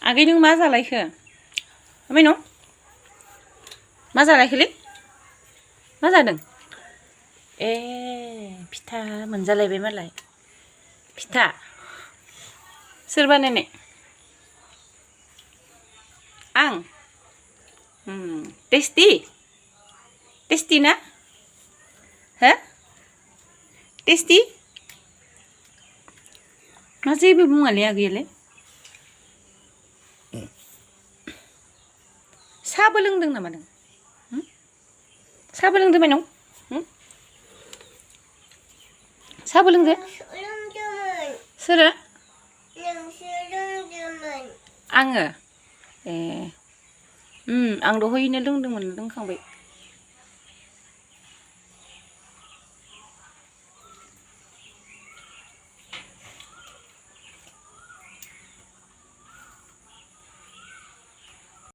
आगै नों मा जालायखो? ओमफ्राय नों मा जालायखोलै? मा जादों? ए फिथा मोनजालायबाय मालाय। फिथा सोर बानायनाय? आं। टेस्टि? टेस्टि ना? हो? टेस्टि? मा जेबो बुङालै आगैयालाय? साहाबो लोंदों नामा नों? साहाबो लोंदों मायनं? साहाबो लोंदो? सोरो? आङो? ए आं दहायनो लोंदोंमोन लोंखांबाय।